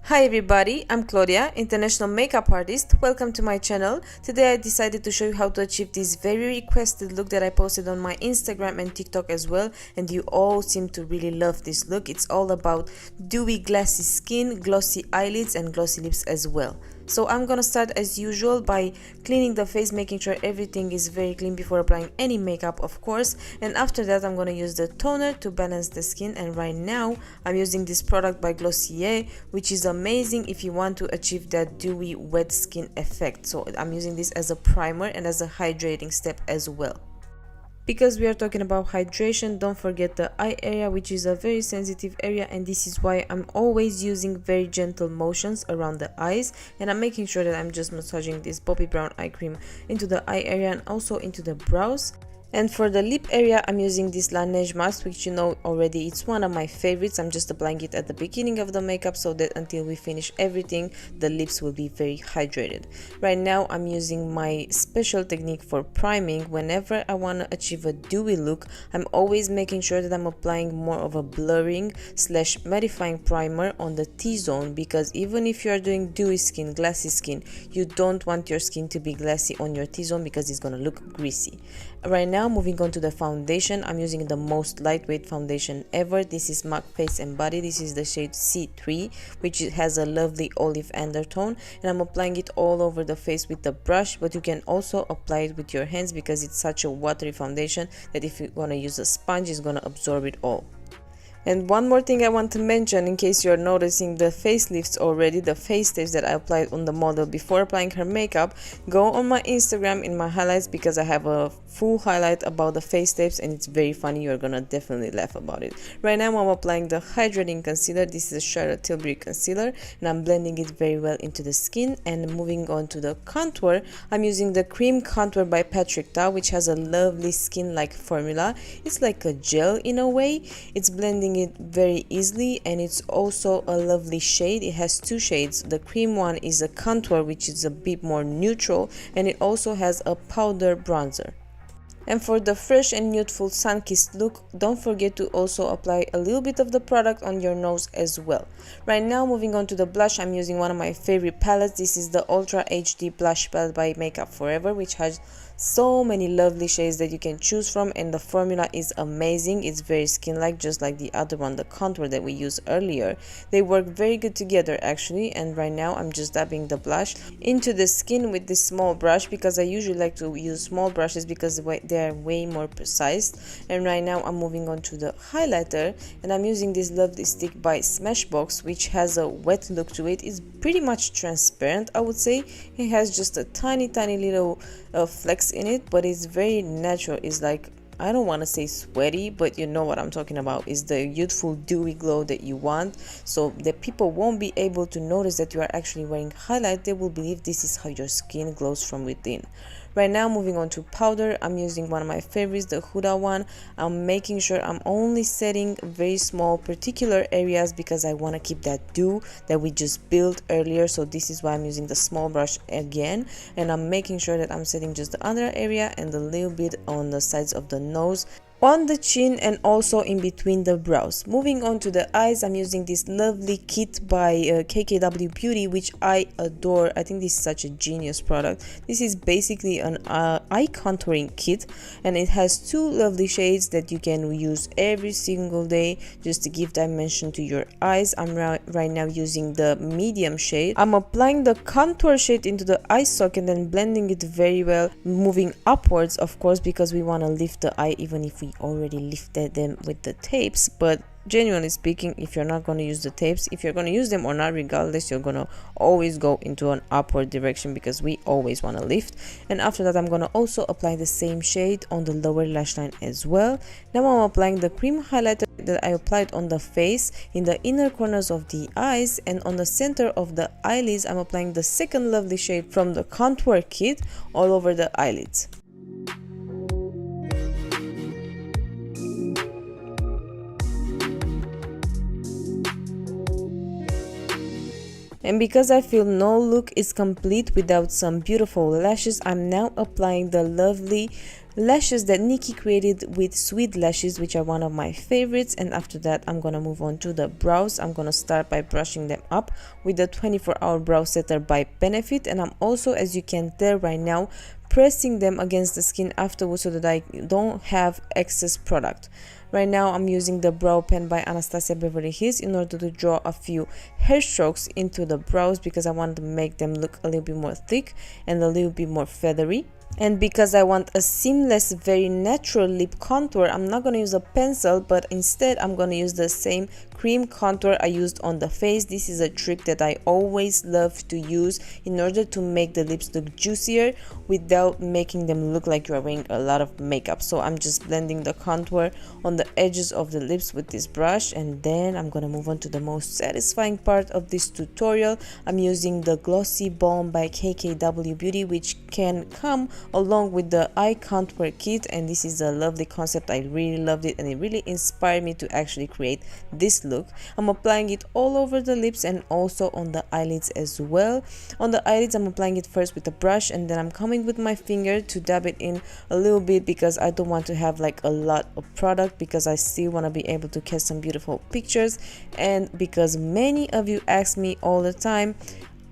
Hi everybody, I'm Claudia, international makeup artist. Welcome to my channel. Today I decided to show you how to achieve this very requested look that I posted on my Instagram and TikTok as well, and you all seem to really love this look. It's all about dewy glassy skin, glossy eyelids and glossy lips as well. So I'm gonna start as usual by cleaning the face, making sure everything is very clean before applying any makeup, of course, and after that I'm gonna use the toner to balance the skin. And right now I'm using this product by Glossy, which is amazing if you want to achieve that dewy wet skin effect. So I'm using this as a primer and as a hydrating step as well. Because we are talking about hydration, don't forget the eye area, which is a very sensitive area, and this is why I'm always using very gentle motions around the eyes, and I'm making sure that I'm just massaging this Bobbi Brown eye cream into the eye area and also into the brows. And for the lip area, I'm using this Laneige mask, which you know already, it's one of my favorites. I'm just applying it at the beginning of the makeup so that until we finish everything, the lips will be very hydrated. Right now, I'm using my special technique for priming. Whenever I want to achieve a dewy look, I'm always making sure that I'm applying more of a blurring / mattifying primer on the T-zone, because even if you are doing dewy skin, glassy skin, you don't want your skin to be glassy on your T-zone because it's gonna look greasy. Right now, moving on to the foundation, I'm using the most lightweight foundation ever. This is MAC Face and Body. This is the shade C3, which has a lovely olive undertone, and I'm applying it all over the face with the brush, but you can also apply it with your hands because it's such a watery foundation that if you want to use a sponge, it's going to absorb it all. And one more thing I want to mention, in case you're noticing the facelifts already, the face tapes that I applied on the model before applying her makeup, go on my Instagram in my highlights because I have a full highlight about the face tapes and it's very funny. You're gonna definitely laugh about it. Right now I'm applying the hydrating concealer. This is a Charlotte Tilbury concealer, and I'm blending it very well into the skin. And moving on to the contour, I'm using the Cream Contour by Patrick Ta, which has a lovely skin-like formula. It's like a gel in a way. It's blending it very easily, and it's also a lovely shade. It has two shades. The cream one is a contour, which is a bit more neutral, and it also has a powder bronzer. And for the fresh and youthful sun-kissed look, don't forget to also apply a little bit of the product on your nose as well. Right now, moving on to the blush, I'm using one of my favorite palettes. This is the Ultra HD Blush Palette by Makeup Forever, which has so many lovely shades that you can choose from, and the formula is amazing. It's very skin-like, just like the other one, the contour that we used earlier. They work very good together actually. And right now I'm just dabbing the blush into the skin with this small brush, because I usually like to use small brushes because they are way more precise. And right now I'm moving on to the highlighter, and I'm using this lovely stick by Smashbox, which has a wet look to it. It's pretty much transparent, I would say. It has just a tiny little flecks in it, but it's very natural. It's like, I don't want to say sweaty, but you know what I'm talking about. Is the youthful dewy glow that you want, so that people won't be able to notice that you are actually wearing highlight. They will believe this is how your skin glows from within. Right now, moving on to powder, I'm using one of my favorites, the Huda one. I'm making sure I'm only setting very small particular areas because I want to keep that dew that we just built earlier. So this is why I'm using the small brush again, and I'm making sure that I'm setting just the under area and a little bit on the sides of the nose, on the chin, and also in between the brows. Moving on to the eyes, I'm using this lovely kit by KKW Beauty, which I adore. I think this is such a genius product. This is basically an eye contouring kit, and it has two lovely shades that you can use every single day just to give dimension to your eyes. I'm right now using the medium shade. I'm applying the contour shade into the eye socket and then blending it very well, moving upwards, of course, because we want to lift the eye, even if we already lifted them with the tapes. But genuinely speaking, if you're not going to use the tapes, if you're going to use them or not, regardless, you're going to always go into an upward direction because we always want to lift. And after that, I'm going to also apply the same shade on the lower lash line as well. Now I'm applying the cream highlighter that I applied on the face in the inner corners of the eyes, and on the center of the eyelids I'm applying the second lovely shade from the contour kit all over the eyelids. And because I feel no look is complete without some beautiful lashes, I'm now applying the lovely lashes that Nikki created with Sweet Lashes, which are one of my favorites. And after that, I'm gonna move on to the brows. I'm gonna start by brushing them up with the 24-hour brow setter by Benefit, and I'm also, as you can tell right now, pressing them against the skin afterwards so that I don't have excess product. Right now I'm using the brow pen by Anastasia Beverly Hills in order to draw a few hair strokes into the brows because I want to make them look a little bit more thick and a little bit more feathery. And because I want a seamless, very natural lip contour, I'm not going to use a pencil, but instead I'm going to use the same cream contour I used on the face. This is a trick that I always love to use in order to make the lips look juicier without making them look like you're wearing a lot of makeup. So I'm just blending the contour on the edges of the lips with this brush, and then I'm going to move on to the most satisfying part of this tutorial. I'm using the Glossy Balm by KKW Beauty, which can come along with the eye contour kit, and this is a lovely concept. I really loved it and it really inspired me to actually create this look. I'm applying it all over the lips and also on the eyelids as well. On the eyelids, I'm applying it first with a brush, and then I'm coming with my finger to dab it in a little bit because I don't want to have like a lot of product, because I still want to be able to catch some beautiful pictures. And because many of you ask me all the time,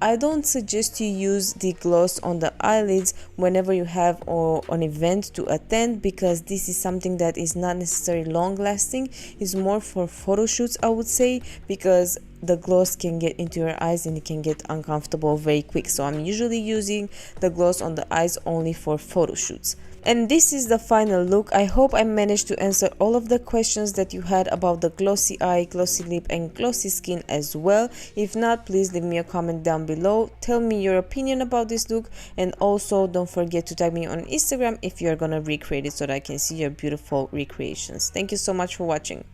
I don't suggest you use the gloss on the eyelids whenever you have an event to attend, because this is something that is not necessarily long lasting. It's more for photo shoots, I would say, because the gloss can get into your eyes and it can get uncomfortable very quick. So I'm usually using the gloss on the eyes only for photo shoots. And this is the final look. I hope I managed to answer all of the questions that you had about the glossy eye, glossy lip and glossy skin as well. If not, please leave me a comment down below. Tell me your opinion about this look, and also don't forget to tag me on Instagram if you're gonna recreate it so that I can see your beautiful recreations. Thank you so much for watching.